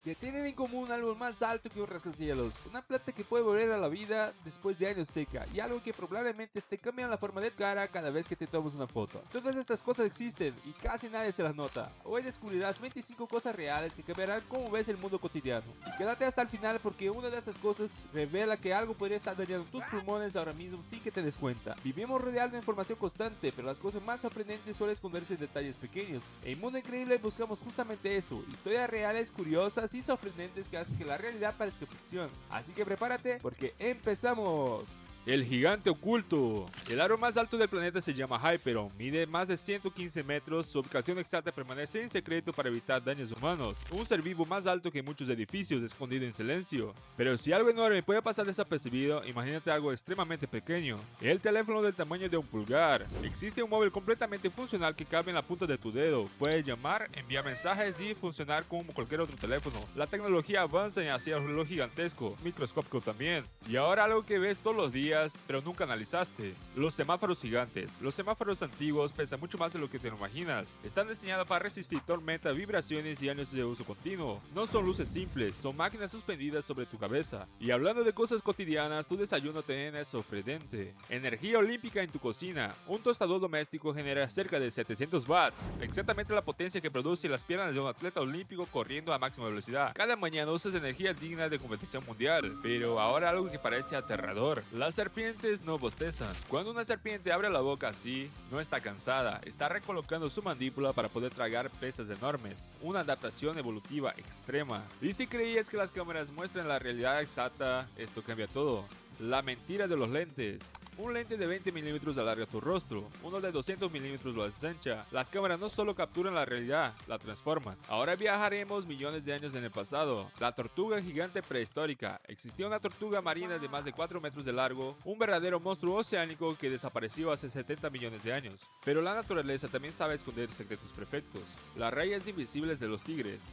que tienen en común algo más alto que un rascacielos, una planta que puede volver a la vida después de años seca, y algo que probablemente te cambia la forma de tu cara cada vez que te tomas una foto. Todas estas cosas existen y casi nadie se las nota. Hoy descubrirás 25 cosas reales que cambiarán cómo ves el mundo cotidiano. Y quédate hasta el final porque una de esas cosas revela que algo podría estar dañando tus pulmones ahora mismo sin que te des cuenta. Vivimos rodeados de información constante, pero las cosas más sorprendentes suelen esconderse en detalles pequeños. En Mundo Increíble buscamos justamente eso, historias reales, curiosas y sorprendentes que hacen que la realidad parezca ficción. Así que prepárate porque empezamos. El gigante oculto. El aro más alto del planeta se llama Hyperon, mide más de 115 metros, su ubicación exacta permanece en secreto para evitar daños humanos. Un ser vivo más alto que muchos edificios, escondido en silencio. Pero si algo enorme puede pasar desapercibido, imagínate algo extremadamente pequeño. El teléfono del tamaño de un pulgar. Existe un móvil completamente funcional que cabe en la punta de tu dedo. Puedes llamar, enviar mensajes y funcionar como cualquier otro teléfono. La tecnología avanza hacia lo gigantesco, microscópico también. Y ahora algo que ves todos los días, pero nunca analizaste. Los semáforos gigantes. Los semáforos antiguos pesan mucho más de lo que te imaginas. Están diseñados para resistir tormenta, vibraciones y años de uso continuo. No son luces simples, son máquinas suspendidas sobre tu cabeza. Y hablando de cosas cotidianas, tu desayuno también es sorprendente. Energía olímpica en tu cocina. Un tostador doméstico genera cerca de 700 watts, exactamente la potencia que produce las piernas de un atleta olímpico corriendo a máxima velocidad. Cada mañana usas energía digna de competición mundial. Pero ahora algo que parece aterrador. Las serpientes no bostezan. Cuando una serpiente abre la boca así, no está cansada, está recolocando su mandíbula para poder tragar presas enormes. Una adaptación evolutiva extrema. Y si creías que las cámaras muestran la realidad exacta, esto cambia todo. La mentira de los lentes. Un lente de 20 milímetros alarga tu rostro, uno de 200 milímetros lo ensancha. Las cámaras no solo capturan la realidad, la transforman. Ahora viajaremos millones de años en el pasado. La tortuga gigante prehistórica. Existía una tortuga marina de más de 4 metros de largo, un verdadero monstruo oceánico que desapareció hace 70 millones de años. Pero la naturaleza también sabe esconder secretos perfectos. Las rayas invisibles de los tigres.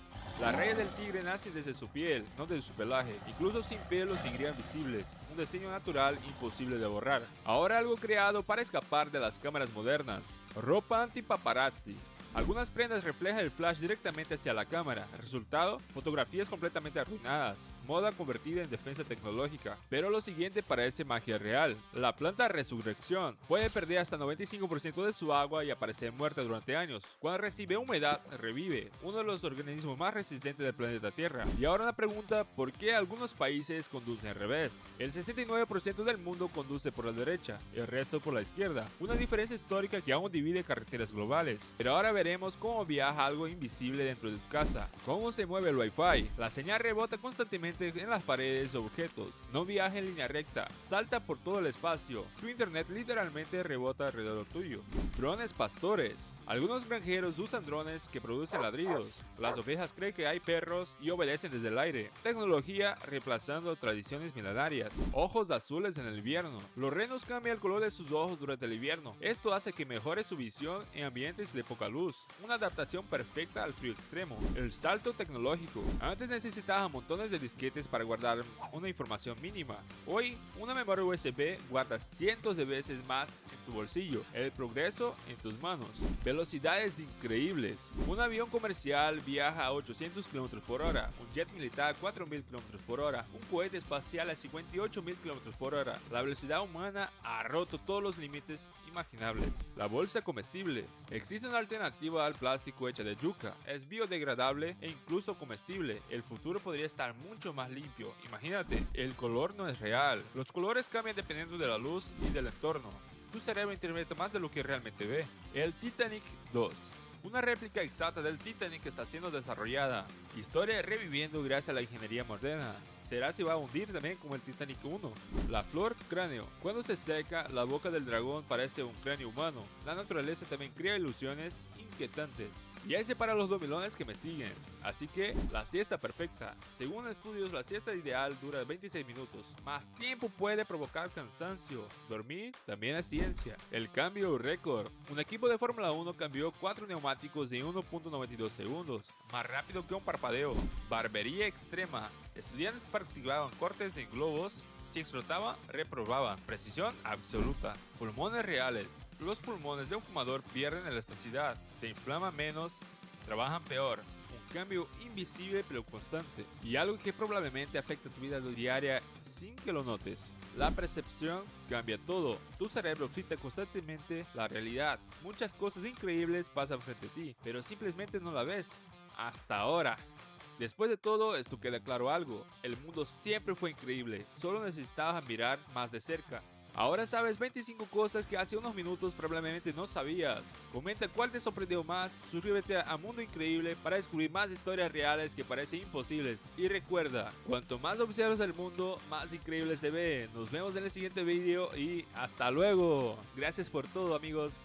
Las rayas del tigre nacen desde su piel, no desde su pelaje. Incluso sin pelos seguirían visibles. Un diseño natural imposible de borrar. Ahora algo creado para escapar de las cámaras modernas. Ropa anti-paparazzi. Algunas prendas reflejan el flash directamente hacia la cámara. Resultado, fotografías completamente arruinadas. Moda convertida en defensa tecnológica. Pero lo siguiente parece magia real. La planta resurrección puede perder hasta 95% de su agua y aparecer muerta durante años. Cuando recibe humedad, revive. Uno de los organismos más resistentes del planeta Tierra. Y ahora una pregunta, ¿por qué algunos países conducen al revés? El 69% del mundo conduce por la derecha, el resto por la izquierda. Una diferencia histórica que aún divide carreteras globales. Pero ahora veremos cómo viaja algo invisible dentro de tu casa. Cómo se mueve el Wi-Fi. La señal rebota constantemente en las paredes o objetos. No viaja en línea recta. Salta por todo el espacio. Tu internet literalmente rebota alrededor tuyo. Drones pastores. Algunos granjeros usan drones que producen ladridos. Las ovejas creen que hay perros y obedecen desde el aire. Tecnología reemplazando tradiciones milenarias. Ojos azules en el invierno. Los renos cambian el color de sus ojos durante el invierno. Esto hace que mejore su visión en ambientes de poca luz. Una adaptación perfecta al frío extremo. El salto tecnológico. Antes necesitabas montones de disquetes para guardar una información mínima. Hoy, una memoria USB guarda cientos de veces más en tu bolsillo. El progreso en tus manos. Velocidades increíbles. Un avión comercial viaja a 800 km por hora. Un jet militar a 4000 km por hora. Un cohete espacial a 58.000 km por hora. La velocidad humana ha roto todos los límites imaginables. La bolsa comestible. Existe una alternativa al plástico hecha de yuca. Es biodegradable e incluso comestible. El futuro podría estar mucho más limpio. Imagínate, el color no es real. Los colores cambian dependiendo de la luz y del entorno. Tu cerebro interpreta más de lo que realmente ve. El Titanic 2. Una réplica exacta del Titanic está siendo desarrollada. Historia reviviendo gracias a la ingeniería moderna. ¿Será si va a hundir también como el Titanic 1? La flor cráneo. Cuando se seca, la boca del dragón parece un cráneo humano. La naturaleza también crea ilusiones inquietantes. Y ese para los domilones que me siguen. Así que, la siesta perfecta. Según estudios, la siesta ideal dura 26 minutos. Más tiempo puede provocar cansancio. Dormir también es ciencia. El cambio récord. Un equipo de Fórmula 1 cambió 4 neumáticos en 1.92 segundos. Más rápido que un parpadeo. Barbería extrema. Estudiantes practicaban cortes en globos. Si explotaba, reprobaba. Precisión absoluta. Pulmones reales. Los pulmones de un fumador pierden elasticidad, se inflaman menos, trabajan peor. Un cambio invisible pero constante, y algo que probablemente afecta tu vida diaria sin que lo notes. La percepción cambia todo. Tu cerebro filtra constantemente la realidad. Muchas cosas increíbles pasan frente a ti, pero simplemente no la ves. Hasta ahora. Después de todo, esto queda claro algo. El mundo siempre fue increíble, solo necesitabas mirar más de cerca. Ahora sabes 25 cosas que hace unos minutos probablemente no sabías. Comenta cuál te sorprendió más, suscríbete a Mundo Increíble para descubrir más historias reales que parecen imposibles. Y recuerda, cuanto más observas el mundo, más increíble se ve. Nos vemos en el siguiente video y hasta luego. Gracias por todo, amigos.